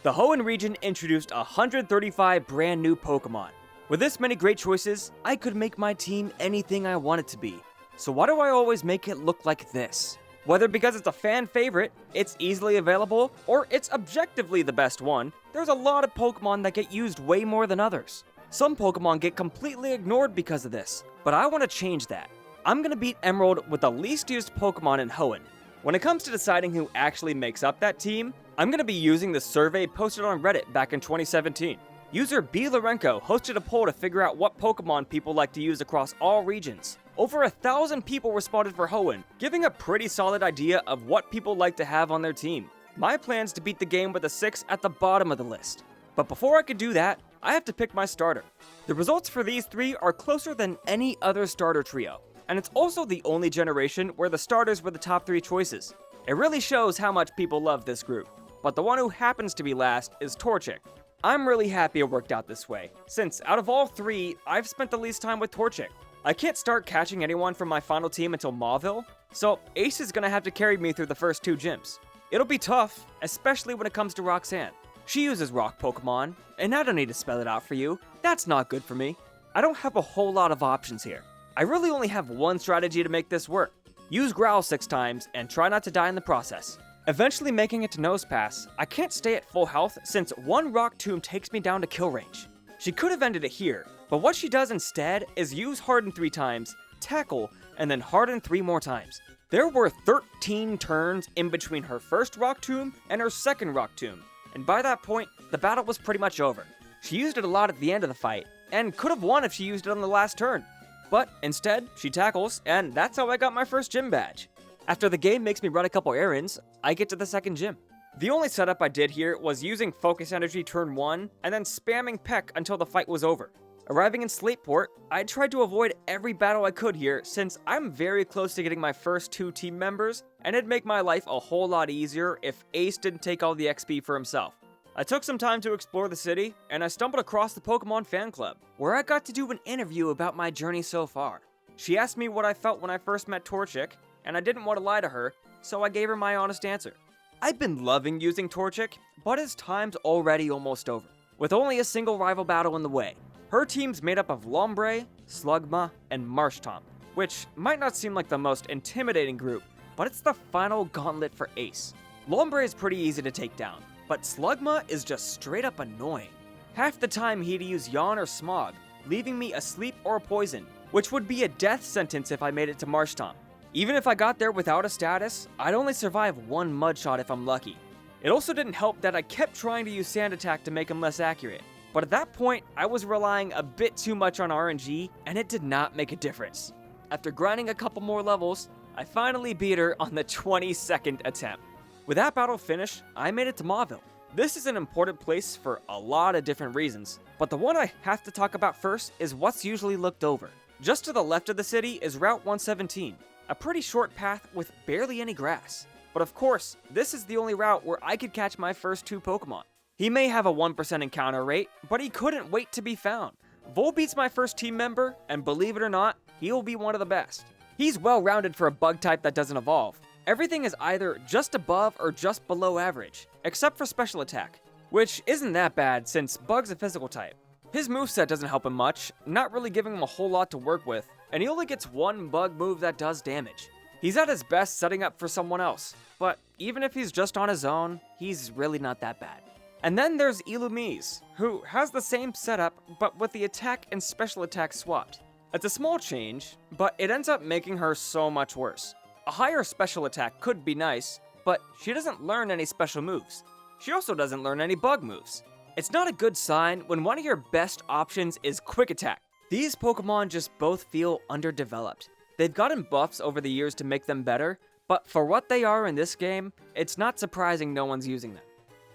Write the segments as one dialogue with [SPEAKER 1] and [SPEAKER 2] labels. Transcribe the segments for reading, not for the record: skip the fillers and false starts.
[SPEAKER 1] The Hoenn region introduced 135 brand new Pokémon. With this many great choices, I could make my team anything I want it to be. So why do I always make it look like this? Whether because it's a fan favorite, it's easily available, or it's objectively the best one, there's a lot of Pokemon that get used way more than others. Some Pokemon get completely ignored because of this, but I want to change that. I'm gonna beat Emerald with the least used Pokemon in Hoenn. When it comes to deciding who actually makes up that team, I'm gonna be using the survey posted on Reddit back in 2017. User B. Lorenko hosted a poll to figure out what Pokemon people like to use across all regions. Over 1,000 people responded for Hoenn, giving a pretty solid idea of what people like to have on their team. My plan's to beat the game with a 6 at the bottom of the list. But before I could do that, I have to pick my starter. The results for these three are closer than any other starter trio, and it's also the only generation where the starters were the top 3 choices. It really shows how much people love this group. But the one who happens to be last is Torchic. I'm really happy it worked out this way, since out of all 3, I've spent the least time with Torchic. I can't start catching anyone from my final team until Mauville, so Ace is gonna have to carry me through the first 2 gyms. It'll be tough, especially when it comes to Roxanne. She uses rock Pokemon, and I don't need to spell it out for you. That's not good for me. I don't have a whole lot of options here. I really only have one strategy to make this work. Use Growl 6 times and try not to die in the process. Eventually making it to Nose Pass, I can't stay at full health since one Rock Tomb takes me down to kill range. She could have ended it here, but what she does instead is use Harden 3 times, Tackle, and then Harden 3 more times. There were 13 turns in between her first Rock Tomb and her second Rock Tomb, and by that point, the battle was pretty much over. She used it a lot at the end of the fight, and could have won if she used it on the last turn. But instead, she tackles, and that's how I got my first gym badge. After the game makes me run a couple errands, I get to the second gym. The only setup I did here was using Focus Energy turn 1, and then spamming Peck until the fight was over. Arriving in Slateport, I tried to avoid every battle I could here since I'm very close to getting my first 2 team members, and it'd make my life a whole lot easier if Ace didn't take all the XP for himself. I took some time to explore the city, and I stumbled across the Pokemon fan club, where I got to do an interview about my journey so far. She asked me what I felt when I first met Torchic, and I didn't want to lie to her, so I gave her my honest answer. I've been loving using Torchic, but his time's already almost over, with only a single rival battle in the way. Her team's made up of Lombre, Slugma, and Marshtomp, which might not seem like the most intimidating group, but it's the final gauntlet for Ace. Lombre is pretty easy to take down, but Slugma is just straight up annoying. Half the time he'd use Yawn or Smog, leaving me asleep or poisoned, which would be a death sentence if I made it to Marshtomp. Even if I got there without a status, I'd only survive 1 mud shot if I'm lucky. It also didn't help that I kept trying to use Sand Attack to make him less accurate, but at that point, I was relying a bit too much on RNG, and it did not make a difference. After grinding a couple more levels, I finally beat her on the 22nd attempt. With that battle finished, I made it to Mauville. This is an important place for a lot of different reasons, but the one I have to talk about first is what's usually looked over. Just to the left of the city is Route 117, a pretty short path with barely any grass. But of course, this is the only route where I could catch my first 2 Pokemon. He may have a 1% encounter rate, but he couldn't wait to be found. Volbeat's my first team member, and believe it or not, he'll be one of the best. He's well-rounded for a bug type that doesn't evolve. Everything is either just above or just below average, except for special attack, which isn't that bad since Bug's a physical type. His moveset doesn't help him much, not really giving him a whole lot to work with, and he only gets 1 bug move that does damage. He's at his best setting up for someone else, but even if he's just on his own, he's really not that bad. And then there's Illumise, who has the same setup, but with the attack and special attack swapped. It's a small change, but it ends up making her so much worse. A higher special attack could be nice, but she doesn't learn any special moves. She also doesn't learn any bug moves. It's not a good sign when one of your best options is Quick Attack. These Pokemon just both feel underdeveloped. They've gotten buffs over the years to make them better, but for what they are in this game, it's not surprising no one's using them.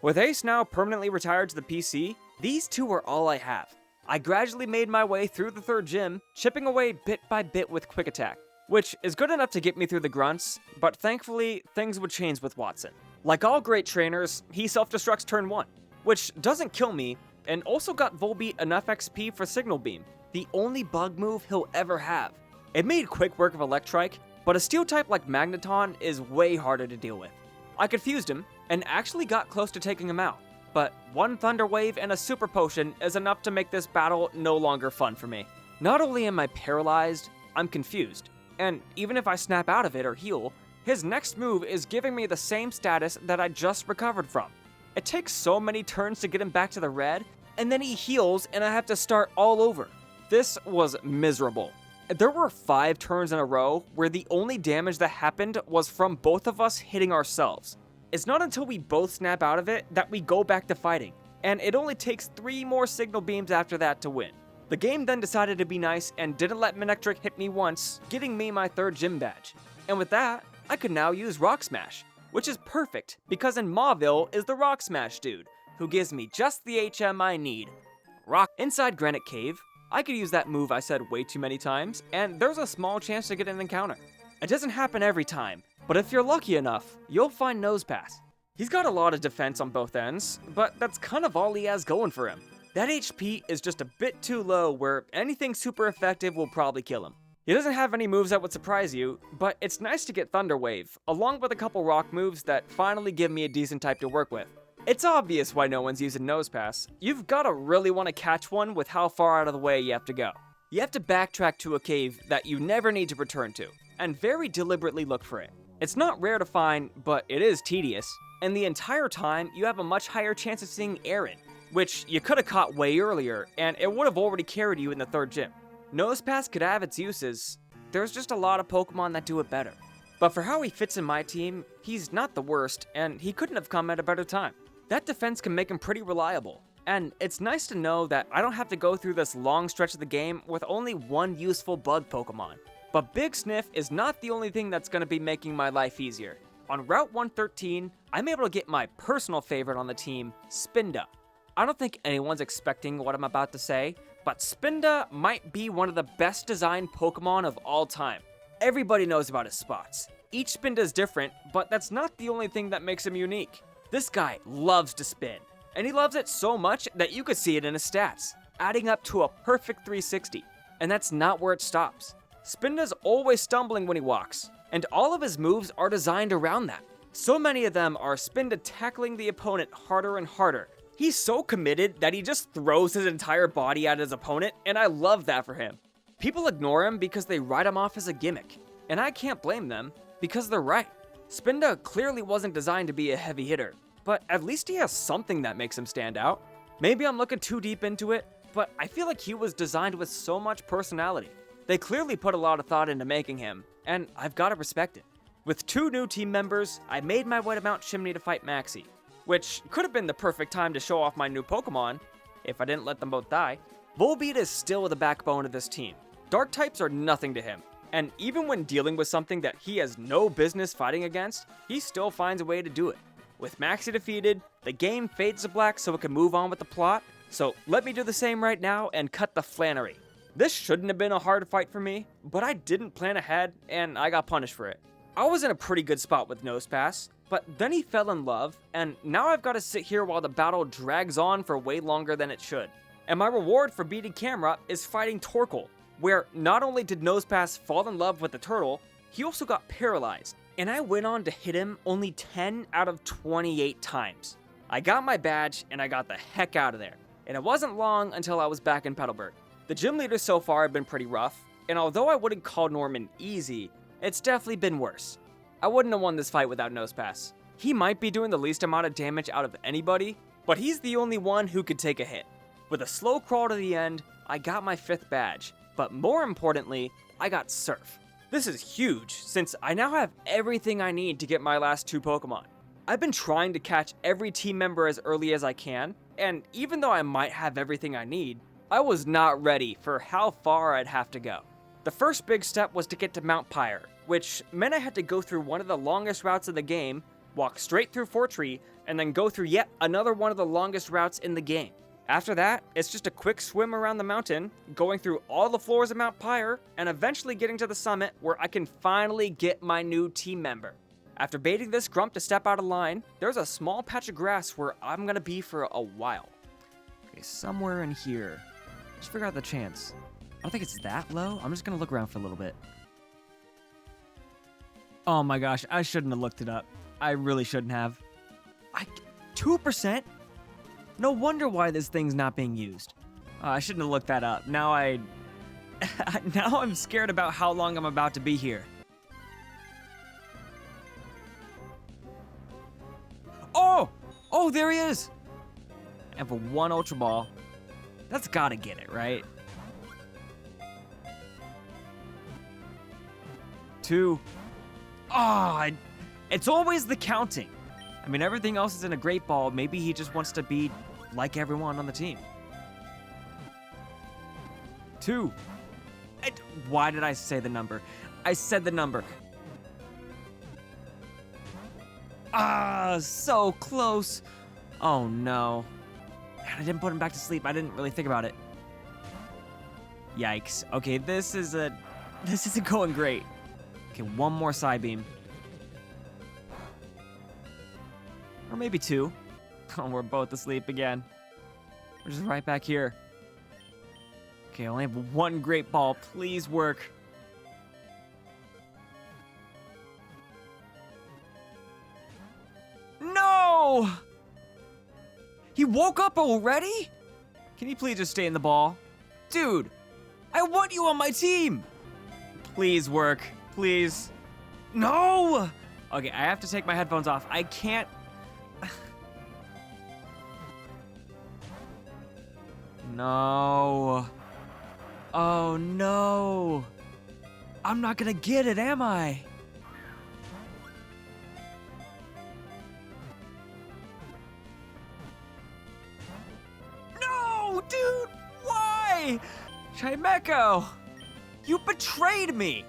[SPEAKER 1] With Ace now permanently retired to the PC, these 2 are all I have. I gradually made my way through the 3rd gym, chipping away bit by bit with Quick Attack, which is good enough to get me through the grunts, but thankfully, things would change with Watson. Like all great trainers, he self-destructs turn 1, which doesn't kill me, and also got Volbeat enough XP for Signal Beam, the only bug move he'll ever have. It made quick work of Electrike, but a steel type like Magneton is way harder to deal with. I confused him, and actually got close to taking him out. but one Thunder Wave and a Super Potion is enough to make this battle no longer fun for me. Not only am I paralyzed, I'm confused, and even if I snap out of it or heal, his next move is giving me the same status that I just recovered from. It takes so many turns to get him back to the red, and then he heals and I have to start all over. This was miserable. There were 5 turns in a row where the only damage that happened was from both of us hitting ourselves. It's not until we both snap out of it that we go back to fighting, and it only takes 3 more signal beams after that to win. The game then decided to be nice and didn't let Manectric hit me once, getting me my 3rd gym badge. And with that, I could now use Rock Smash, which is perfect because in Mauville is the Rock Smash dude, who gives me just the HM I need. Inside Granite Cave, I could use that move I said way too many times, and there's a small chance to get an encounter. It doesn't happen every time, but if you're lucky enough, you'll find Nose Pass. He's got a lot of defense on both ends, but that's kind of all he has going for him. That HP is just a bit too low where anything super effective will probably kill him. He doesn't have any moves that would surprise you, but it's nice to get Thunder Wave, along with a couple rock moves that finally give me a decent type to work with. It's obvious why no one's using Nose Pass. You've gotta really want to catch one with how far out of the way you have to go. You have to backtrack to a cave that you never need to return to, and very deliberately look for it. It's not rare to find, but it is tedious, and the entire time you have a much higher chance of seeing Aaron, which you could have caught way earlier, and it would have already carried you in the 3rd gym. Nose Pass could have its uses, there's just a lot of Pokemon that do it better. But for how he fits in my team, he's not the worst, and he couldn't have come at a better time. That defense can make him pretty reliable, and it's nice to know that I don't have to go through this long stretch of the game with only one useful bug Pokemon. But Big Sniff is not the only thing that's going to be making my life easier. On Route 113, I'm able to get my personal favorite on the team, Spinda. I don't think anyone's expecting what I'm about to say, but Spinda might be one of the best designed Pokemon of all time. Everybody knows about his spots. Each Spinda is different, but that's not the only thing that makes him unique. This guy loves to spin, and he loves it so much that you could see it in his stats, adding up to a perfect 360. And that's not where it stops. Spinda's always stumbling when he walks, and all of his moves are designed around that. So many of them are Spinda tackling the opponent harder and harder. He's so committed that he just throws his entire body at his opponent, and I love that for him. People ignore him because they write him off as a gimmick, and I can't blame them because they're right. Spinda clearly wasn't designed to be a heavy hitter, but at least he has something that makes him stand out. Maybe I'm looking too deep into it, but I feel like he was designed with so much personality. They clearly put a lot of thought into making him, and I've gotta respect it. With 2 new team members, I made my way to Mount Chimney to fight Maxie, which could have been the perfect time to show off my new Pokemon, if I didn't let them both die. Volbeat is still the backbone of this team. Dark types are nothing to him, and even when dealing with something that he has no business fighting against, he still finds a way to do it. With Maxie defeated, the game fades to black so it can move on with the plot, so let me do the same right now and cut the Flannery. This shouldn't have been a hard fight for me, but I didn't plan ahead and I got punished for it. I was in a pretty good spot with Nose Pass, but then he fell in love, and now I've got to sit here while the battle drags on for way longer than it should. And my reward for beating Camera is fighting Torkoal, where not only did Nose Pass fall in love with the turtle, he also got paralyzed, and I went on to hit him only 10 out of 28 times. I got my badge, and I got the heck out of there, and it wasn't long until I was back in Petalburg. The gym leaders so far have been pretty rough, and although I wouldn't call Norman easy, it's definitely been worse. I wouldn't have won this fight without Nose Pass. He might be doing the least amount of damage out of anybody, but he's the only one who could take a hit. With a slow crawl to the end, I got my 5th badge, but more importantly, I got Surf. This is huge, since I now have everything I need to get my last 2 Pokemon. I've been trying to catch every team member as early as I can, and even though I might have everything I need, I was not ready for how far I'd have to go. The first big step was to get to Mount Pyre, which meant I had to go through one of the longest routes in the game, walk straight through Fortree, and then go through yet another one of the longest routes in the game. After that, it's just a quick swim around the mountain, going through all the floors of Mount Pyre, and eventually getting to the summit where I can finally get my new team member. After baiting this Grump to step out of line, there's a small patch of grass where I'm gonna be for a while. Okay, somewhere in here. Just figure out the chance. I don't think it's that low. I'm just gonna look around for a little bit. Oh my gosh, I shouldn't have looked it up. I really shouldn't have. 2%? No wonder why this thing's not being used. I shouldn't have looked that up. Now now I'm scared about how long I'm about to be here. Oh! Oh, there he is! And for one Ultra Ball, that's gotta get it, right? 2. Oh, it's always the counting. I mean, everything else is in a great ball. Maybe he just wants to be like everyone on the team. 2. Why did I say the number? I said the number. Ah, so close. Oh no. Man, I didn't put him back to sleep. I didn't really think about it. Yikes. Okay, this isn't going great. Okay, one more side beam. Or maybe 2. Oh, we're both asleep again. We're just right back here. Okay, I only have one great ball. Please work. No! He woke up already? Can you please just stay in the ball? Dude, I want you on my team. Please work, please. No! Okay, I have to take my headphones off. I can't. No. Oh no. I'm not gonna get it, am I? No, dude, why? Chimeco, you betrayed me.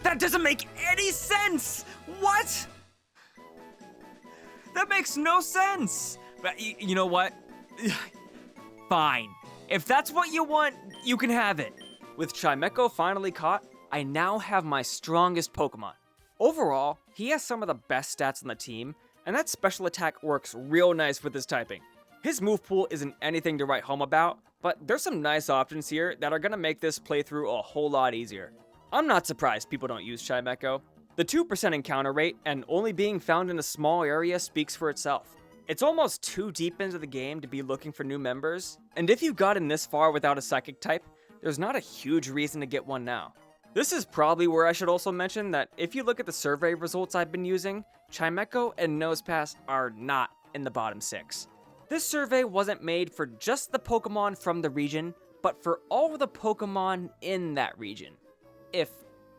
[SPEAKER 1] That doesn't make any sense! What? That makes no sense! But you know what? Fine. If that's what you want, you can have it. With Chimeco finally caught, I now have my strongest Pokemon. Overall, he has some of the best stats on the team, and that special attack works real nice with his typing. His move pool isn't anything to write home about, but there's some nice options here that are gonna make this playthrough a whole lot easier. I'm not surprised people don't use Chimeco. The 2% encounter rate and only being found in a small area speaks for itself. It's almost too deep into the game to be looking for new members, and if you've gotten this far without a psychic type, there's not a huge reason to get one now. This is probably where I should also mention that if you look at the survey results I've been using, Chimeco and Nosepass are not in the bottom 6. This survey wasn't made for just the Pokemon from the region, but for all of the Pokemon in that region. If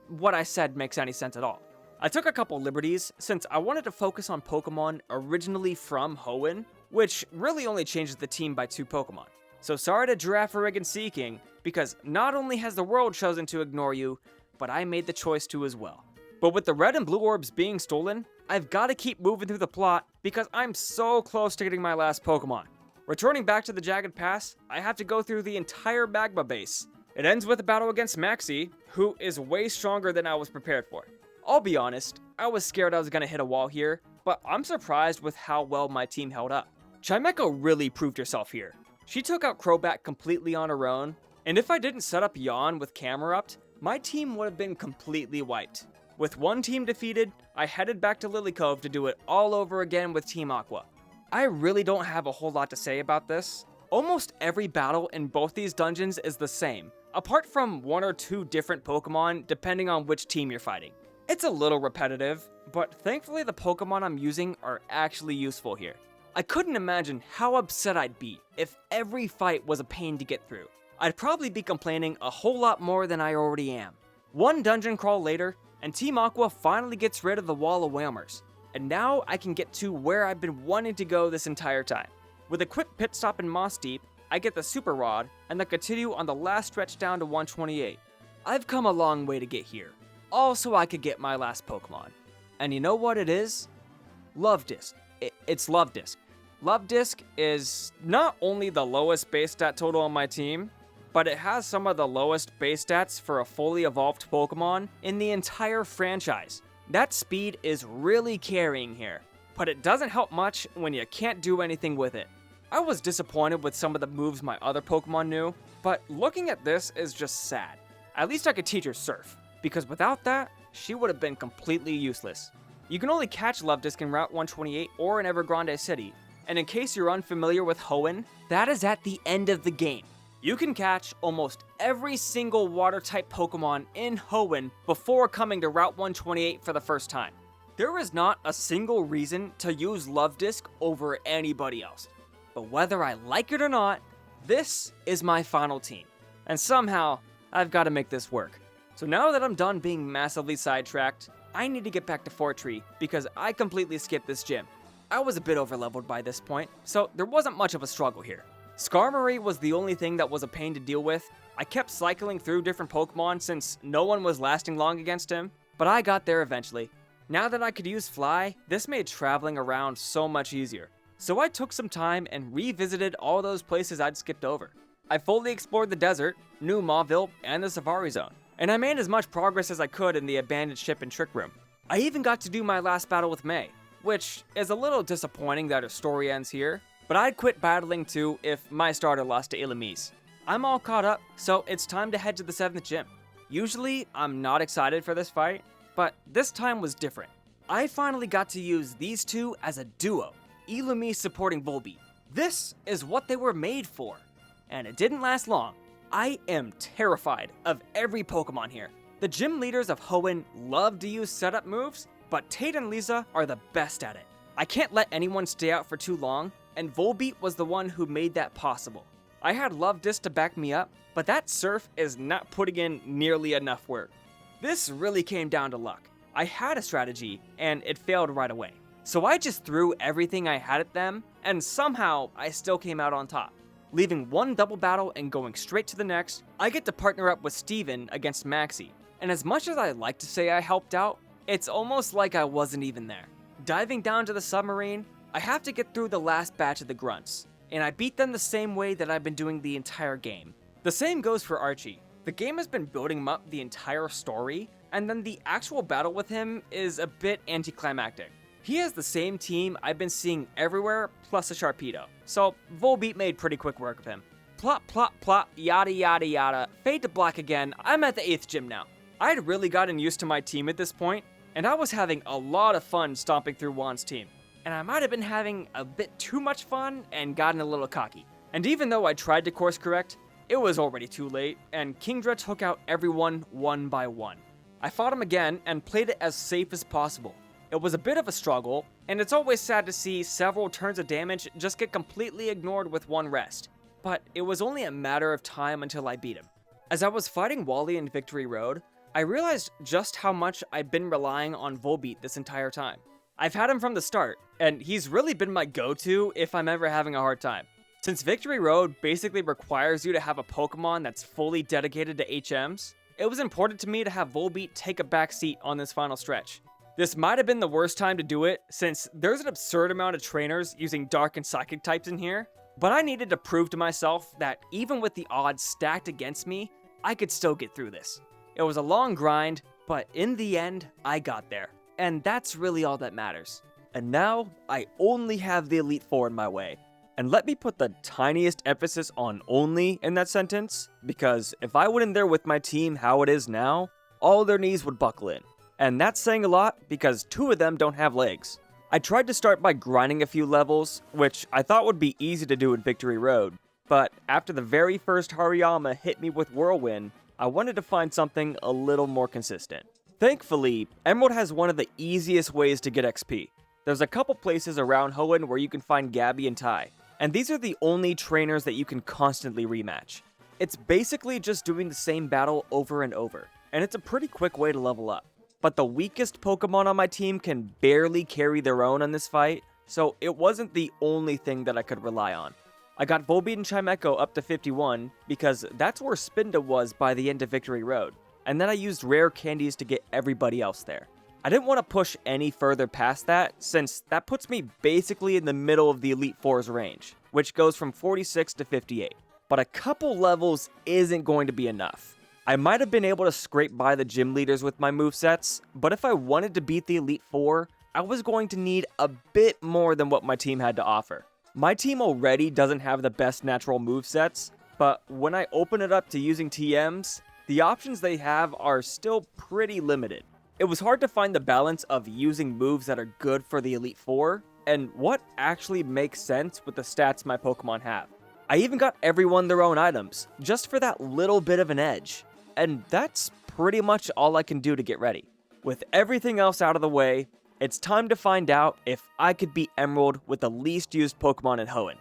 [SPEAKER 1] what I said makes any sense at all. I took a couple liberties since I wanted to focus on Pokemon originally from Hoenn, which really only changes the team by 2 Pokemon. So sorry to Girafarig and Seaking, because not only has the world chosen to ignore you, but I made the choice to as well. But with the red and blue orbs being stolen, I've got to keep moving through the plot because I'm so close to getting my last Pokemon. Returning back to the Jagged Pass, I have to go through the entire Magma base. It ends with a battle against Maxie, who is way stronger than I was prepared for. I'll be honest, I was scared I was gonna hit a wall here, but I'm surprised with how well my team held up. Chimeco really proved herself here. She took out Crobat completely on her own, and if I didn't set up Yawn with Camerupt, my team would have been completely wiped. With one team defeated, I headed back to Lily Cove to do it all over again with Team Aqua. I really don't have a whole lot to say about this. Almost every battle in both these dungeons is the same, apart from 1 or 2 different Pokemon depending on which team you're fighting. It's a little repetitive, but thankfully the Pokemon I'm using are actually useful here. I couldn't imagine how upset I'd be if every fight was a pain to get through. I'd probably be complaining a whole lot more than I already am. One dungeon crawl later, and Team Aqua finally gets rid of the wall of whalmers, and now I can get to where I've been wanting to go this entire time. With a quick pit stop in Moss Deep, I get the Super Rod, and then continue on the last stretch down to 128. I've come a long way to get here, all so I could get my last Pokemon. And you know what it is? Love Disc. It's Love Disc. Love Disc is not only the lowest base stat total on my team, but it has some of the lowest base stats for a fully evolved Pokemon in the entire franchise. That speed is really carrying here, but it doesn't help much when you can't do anything with it. I was disappointed with some of the moves my other Pokemon knew, but looking at this is just sad. At least I could teach her Surf. because without that, she would have been completely useless. You can only catch Love Disc in Route 128 or in Evergrande City, and in case you're unfamiliar with Hoenn, that is at the end of the game. You can catch almost every single water-type Pokemon in Hoenn before coming to Route 128 for the first time. There is not a single reason to use Love Disc over anybody else. But whether I like it or not, this is my final team. And somehow, I've got to make this work. So now that I'm done being massively sidetracked, I need to get back to Fortree because I completely skipped this gym. I was a bit overleveled by this point, so there wasn't much of a struggle here. Skarmory was the only thing that was a pain to deal with. I kept cycling through different Pokemon since no one was lasting long against him, but I got there eventually. Now that I could use Fly, this made traveling around so much easier. So I took some time and revisited all those places I'd skipped over. I fully explored the desert, New Mauville, and the Safari Zone, and I made as much progress as I could in the abandoned ship and trick room. I even got to do my last battle with May, which is a little disappointing that her story ends here, but I'd quit battling too if my starter lost to Illumise. I'm all caught up, so it's time to head to the 7th gym. Usually, I'm not excited for this fight, but this time was different. I finally got to use these two as a duo, Illumise supporting Volbeat. This is what they were made for, and it didn't last long. I am terrified of every Pokemon here. The gym leaders of Hoenn love to use setup moves, but Tate and Lisa are the best at it. I can't let anyone stay out for too long, and Volbeat was the one who made that possible. I had Love Disc to back me up, but that Surf is not putting in nearly enough work. This really came down to luck. I had a strategy, and it failed right away. So I just threw everything I had at them, and somehow I still came out on top. Leaving one double battle and going straight to the next, I get to partner up with Steven against Maxie. And as much as I like to say I helped out, it's almost like I wasn't even there. Diving down to the submarine, I have to get through the last batch of the grunts, and I beat them the same way that I've been doing the entire game. The same goes for Archie. The game has been building him up the entire story, and then the actual battle with him is a bit anticlimactic. He has the same team I've been seeing everywhere, plus a Sharpedo, so Volbeat made pretty quick work of him. Plop, plop, plop, yada yada yada, fade to black again, I'm at the 8th gym now. I'd really gotten used to my team at this point, and I was having a lot of fun stomping through Juan's team. And I might have been having a bit too much fun and gotten a little cocky. And even though I tried to course correct, it was already too late, and Kingdra took out everyone one by one. I fought him again and played it as safe as possible. It was a bit of a struggle, and it's always sad to see several turns of damage just get completely ignored with one rest. But it was only a matter of time until I beat him. As I was fighting Wally in Victory Road, I realized just how much I've been relying on Volbeat this entire time. I've had him from the start, and he's really been my go-to if I'm ever having a hard time. Since Victory Road basically requires you to have a Pokemon that's fully dedicated to HMs, it was important to me to have Volbeat take a back seat on this final stretch. This might have been the worst time to do it, since there's an absurd amount of trainers using Dark and Psychic types in here, but I needed to prove to myself that even with the odds stacked against me, I could still get through this. It was a long grind, but in the end, I got there, and that's really all that matters. And now, I only have the Elite Four in my way. And let me put the tiniest emphasis on only in that sentence, because if I went in there with my team how it is now, all their knees would buckle in. And that's saying a lot because 2 of them don't have legs. I tried to start by grinding a few levels, which I thought would be easy to do in Victory Road, but after the very first Hariyama hit me with Whirlwind, I wanted to find something a little more consistent. Thankfully, Emerald has one of the easiest ways to get XP. There's a couple places around Hoenn where you can find Gabby and Tai, and these are the only trainers that you can constantly rematch. It's basically just doing the same battle over and over, and it's a pretty quick way to level up. But the weakest Pokemon on my team can barely carry their own on this fight, so it wasn't the only thing that I could rely on. I got Volbeat and Chimecho up to 51, because that's where Spinda was by the end of Victory Road, and then I used rare candies to get everybody else there. I didn't want to push any further past that, since that puts me basically in the middle of the Elite Four's range, which goes from 46 to 58. But a couple levels isn't going to be enough. I might have been able to scrape by the gym leaders with my movesets, but if I wanted to beat the Elite Four, I was going to need a bit more than what my team had to offer. My team already doesn't have the best natural movesets, but when I open it up to using TMs, the options they have are still pretty limited. It was hard to find the balance of using moves that are good for the Elite Four and what actually makes sense with the stats my Pokemon have. I even got everyone their own items, just for that little bit of an edge. And that's pretty much all I can do to get ready. With everything else out of the way, it's time to find out if I could beat Emerald with the least used Pokemon in Hoenn.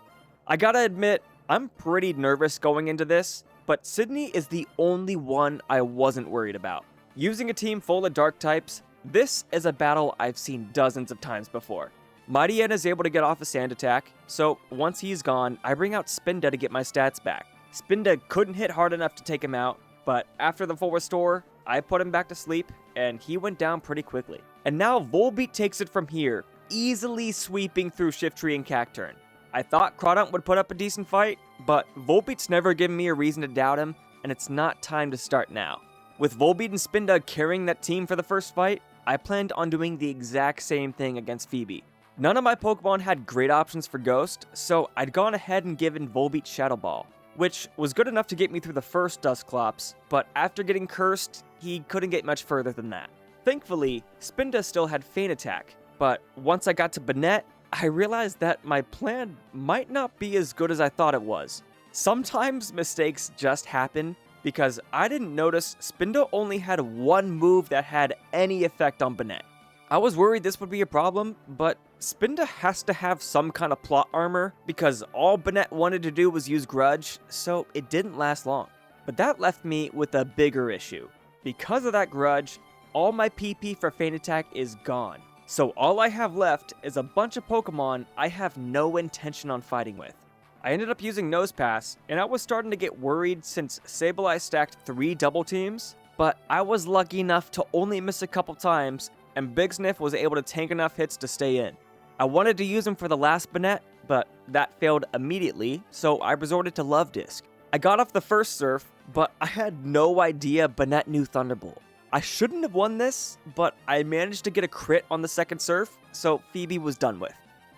[SPEAKER 1] I gotta admit, I'm pretty nervous going into this, but Sydney is the only one I wasn't worried about. Using a team full of dark types, this is a battle I've seen dozens of times before. Mightyena is able to get off a sand attack, so once he's gone, I bring out Spinda to get my stats back. Spinda couldn't hit hard enough to take him out, but after the full restore, I put him back to sleep, and he went down pretty quickly. And now Volbeat takes it from here, easily sweeping through Shiftry and Cacturne. I thought Crawdaunt would put up a decent fight, but Volbeat's never given me a reason to doubt him, and it's not time to start now. With Volbeat and Spinda carrying that team for the first fight, I planned on doing the exact same thing against Phoebe. None of my Pokemon had great options for Ghost, so I'd gone ahead and given Volbeat Shadow Ball, which was good enough to get me through the first Dusclops, but after getting cursed, he couldn't get much further than that. Thankfully, Spinda still had Feint Attack, but once I got to Banette, I realized that my plan might not be as good as I thought it was. Sometimes mistakes just happen, because I didn't notice Spinda only had one move that had any effect on Banette. I was worried this would be a problem, but Spinda has to have some kind of plot armor because all Banette wanted to do was use Grudge, so it didn't last long. But that left me with a bigger issue. Because of that Grudge, all my PP for Feint Attack is gone. So all I have left is a bunch of Pokemon I have no intention on fighting with. I ended up using Nosepass, and I was starting to get worried since Sableye stacked 3 double teams, but I was lucky enough to only miss a couple times, and Big Sniff was able to tank enough hits to stay in. I wanted to use him for the last Banette, but that failed immediately, so I resorted to Love Disc. I got off the first Surf, but I had no idea Banette knew Thunderbolt. I shouldn't have won this, but I managed to get a crit on the second Surf, so Phoebe was done with.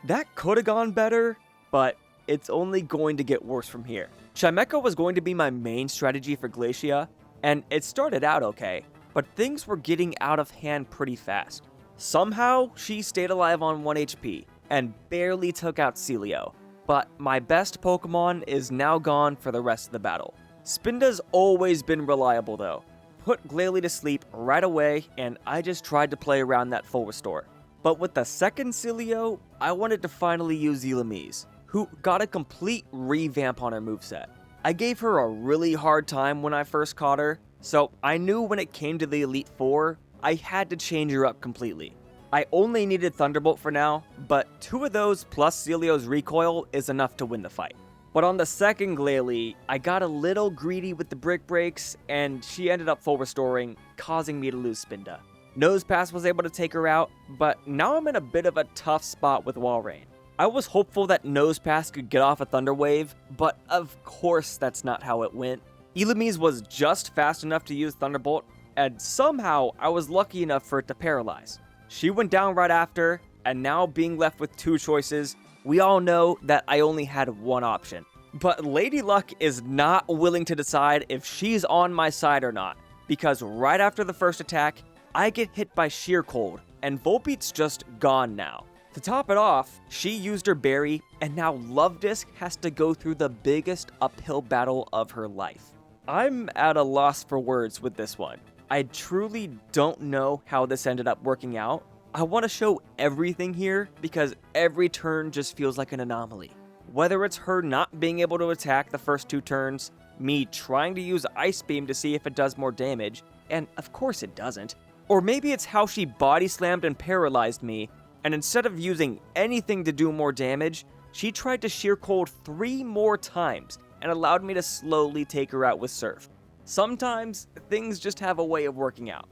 [SPEAKER 1] That could have gone better, but it's only going to get worse from here. Chimecho was going to be my main strategy for Glacia, and it started out okay, but things were getting out of hand pretty fast. Somehow, she stayed alive on 1 HP, and barely took out Celio, but my best Pokemon is now gone for the rest of the battle. Spinda's always been reliable though. Put Glalie to sleep right away, and I just tried to play around that full restore. But with the second Celio, I wanted to finally use Elamise, who got a complete revamp on her moveset. I gave her a really hard time when I first caught her, so I knew when it came to the Elite Four, I had to change her up completely. I only needed Thunderbolt for now, but 2 of those plus Celio's recoil is enough to win the fight. But on the second Glalie, I got a little greedy with the Brick Breaks, and she ended up full restoring, causing me to lose Spinda. Nosepass was able to take her out, but now I'm in a bit of a tough spot with Walrein. I was hopeful that Nosepass could get off a Thunder Wave, but of course that's not how it went. Elamise was just fast enough to use Thunderbolt, and somehow I was lucky enough for it to paralyze. She went down right after, and now being left with 2 choices, we all know that I only had one option. But Lady Luck is not willing to decide if she's on my side or not, because right after the first attack, I get hit by Sheer Cold, and Volbeat's just gone now. To top it off, she used her berry, and now Love Disc has to go through the biggest uphill battle of her life. I'm at a loss for words with this one. I truly don't know how this ended up working out. I want to show everything here because every turn just feels like an anomaly. Whether it's her not being able to attack the first 2 turns, me trying to use Ice Beam to see if it does more damage, and of course it doesn't, or maybe it's how she body slammed and paralyzed me, and instead of using anything to do more damage, she tried to Sheer Cold 3 more times and allowed me to slowly take her out with Surf. Sometimes, things just have a way of working out.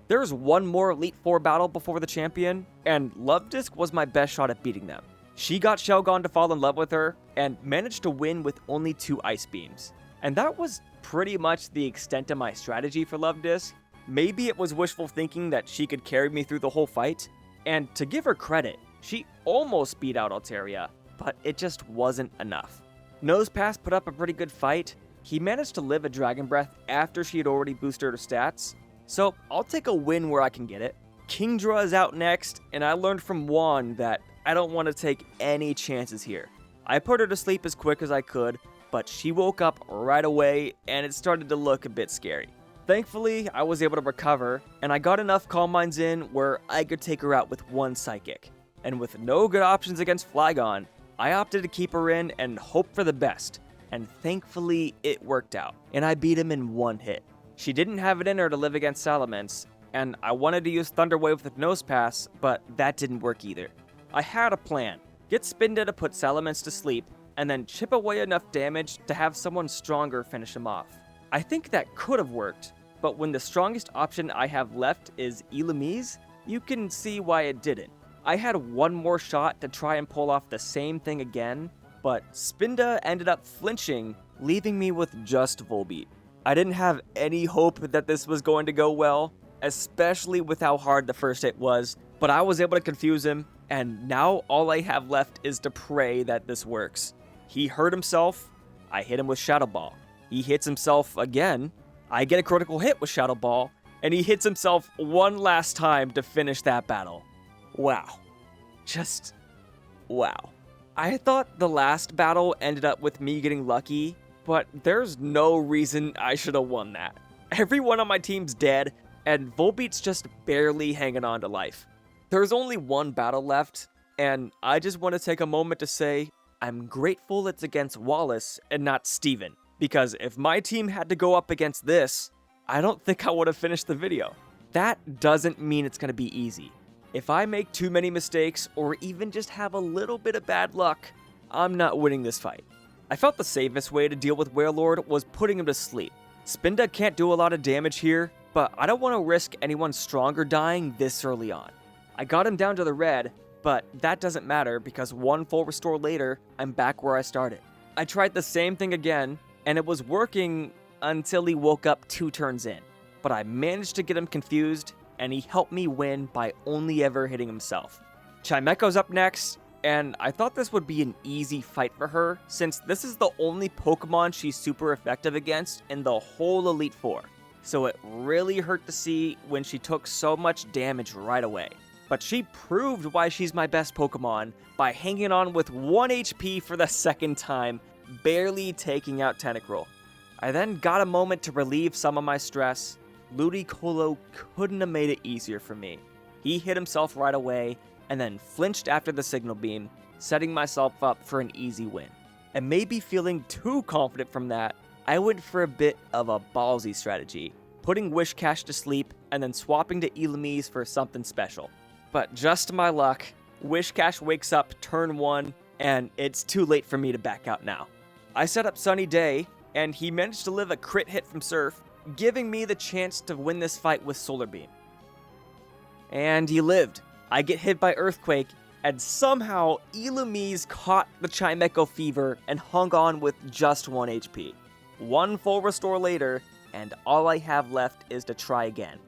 [SPEAKER 1] There's one more Elite Four battle before the champion, and Love Disc was my best shot at beating them. She got Shelgon to fall in love with her, and managed to win with only 2 Ice Beams. And that was pretty much the extent of my strategy for Love Disc. Maybe it was wishful thinking that she could carry me through the whole fight, and to give her credit, she almost beat out Altaria, but it just wasn't enough. Nosepass put up a pretty good fight, He managed to live a Dragon Breath after she had already boosted her stats, so I'll take a win where I can get it. Kingdra is out next, and I learned from Hoenn that I don't want to take any chances here. I put her to sleep as quick as I could, but she woke up right away and it started to look a bit scary. Thankfully, I was able to recover, and I got enough Calm Minds in where I could take her out with one Psychic. And with no good options against Flygon, I opted to keep her in and hope for the best, and thankfully it worked out, and I beat him in one hit. She didn't have it in her to live against Salamence, and I wanted to use Thunder Wave with Nosepass, but that didn't work either. I had a plan. Get Spinda to put Salamence to sleep, and then chip away enough damage to have someone stronger finish him off. I think that could have worked, but when the strongest option I have left is Elamise, you can see why it didn't. I had one more shot to try and pull off the same thing again, but Spinda ended up flinching, leaving me with just Volbeat. I didn't have any hope that this was going to go well, especially with how hard the first hit was, but I was able to confuse him, and now all I have left is to pray that this works. He hurt himself, I hit him with Shadow Ball. He hits himself again, I get a critical hit with Shadow Ball, and he hits himself one last time to finish that battle. Wow. Just wow. I thought the last battle ended up with me getting lucky, but there's no reason I should have won that. Everyone on my team's dead, and Volbeat's just barely hanging on to life. There's only one battle left, and I just want to take a moment to say I'm grateful it's against Wallace and not Steven, because if my team had to go up against this, I don't think I would have finished the video. That doesn't mean it's going to be easy. If I make too many mistakes, or even just have a little bit of bad luck, I'm not winning this fight. I felt the safest way to deal with Wailord was putting him to sleep. Spinda can't do a lot of damage here, but I don't want to risk anyone stronger dying this early on. I got him down to the red, but that doesn't matter because one full restore later, I'm back where I started. I tried the same thing again, and it was working until he woke up 2 turns in. But I managed to get him confused, and he helped me win by only ever hitting himself. Chimecho's up next, and I thought this would be an easy fight for her, since this is the only Pokemon she's super effective against in the whole Elite Four. So it really hurt to see when she took so much damage right away. But she proved why she's my best Pokemon by hanging on with 1 HP for the second time, barely taking out Tentacruel. I then got a moment to relieve some of my stress. Ludicolo couldn't have made it easier for me. He hit himself right away, and then flinched after the Signal Beam, setting myself up for an easy win. And maybe feeling too confident from that, I went for a bit of a ballsy strategy, putting Wishcash to sleep and then swapping to Elamise for something special. But just to my luck, Wishcash wakes up turn 1, and it's too late for me to back out now. I set up Sunny Day, and he managed to live a crit hit from Surf, giving me the chance to win this fight with Solar Beam. And he lived. I get hit by Earthquake, and somehow Elamise caught the Chimecho Fever and hung on with just 1 HP. One full restore later, and all I have left is to try again.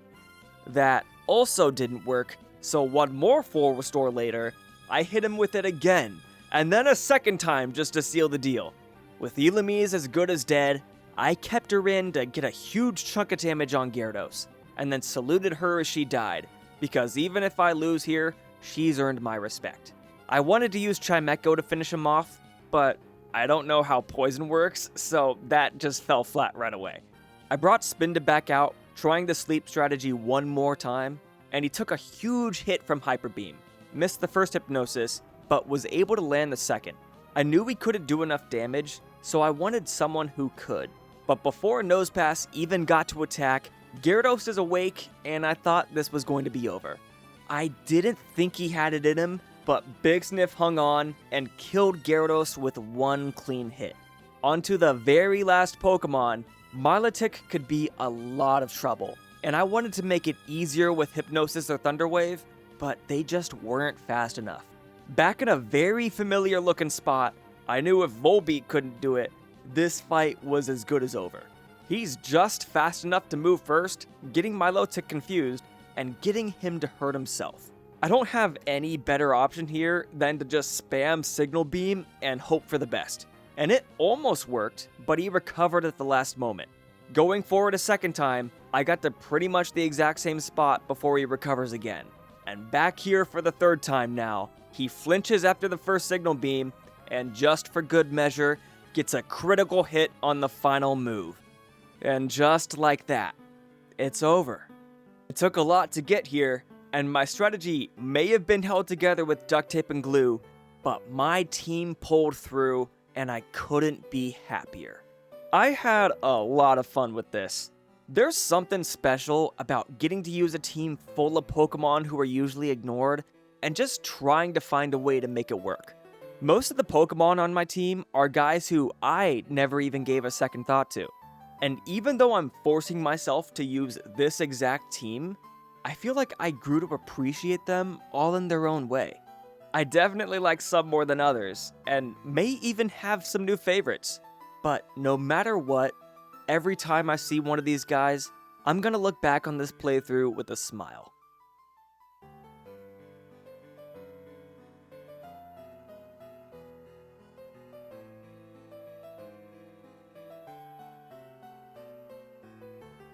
[SPEAKER 1] That also didn't work, so one more full restore later, I hit him with it again, and then a second time just to seal the deal. With Elamise as good as dead, I kept her in to get a huge chunk of damage on Gyarados, and then saluted her as she died, because even if I lose here, she's earned my respect. I wanted to use Chimecho to finish him off, but I don't know how poison works, so that just fell flat right away. I brought Spinda back out, trying the sleep strategy one more time, and he took a huge hit from Hyper Beam. Missed the first Hypnosis, but was able to land the second. I knew he couldn't do enough damage, so I wanted someone who could. But before Nosepass even got to attack, Gyarados is awake, and I thought this was going to be over. I didn't think he had it in him, but Big Sniff hung on and killed Gyarados with 1 clean hit. Onto the very last Pokemon, Milotic could be a lot of trouble, and I wanted to make it easier with Hypnosis or Thunder Wave, but they just weren't fast enough. Back in a very familiar looking spot, I knew if Volbeat couldn't do it, this fight was as good as over. He's just fast enough to move first, getting Milotic confused, and getting him to hurt himself. I don't have any better option here than to just spam Signal Beam and hope for the best. and it almost worked, but he recovered at the last moment. Going forward a second time, I got to pretty much the exact same spot before he recovers again. And back here for the third time now, he flinches after the first signal beam, and just for good measure, gets a critical hit on the final move. And just like that, it's over. It took a lot to get here, and my strategy may have been held together with duct tape and glue, but my team pulled through, and I couldn't be happier. I had a lot of fun with this. There's something special about getting to use a team full of Pokemon who are usually ignored, and just trying to find a way to make it work. Most of the Pokemon on my team are guys who I never even gave a second thought to. And even though I'm forcing myself to use this exact team, I feel like I grew to appreciate them all in their own way. I definitely like some more than others, and may even have some new favorites. But no matter what, every time I see one of these guys, I'm gonna look back on this playthrough with a smile.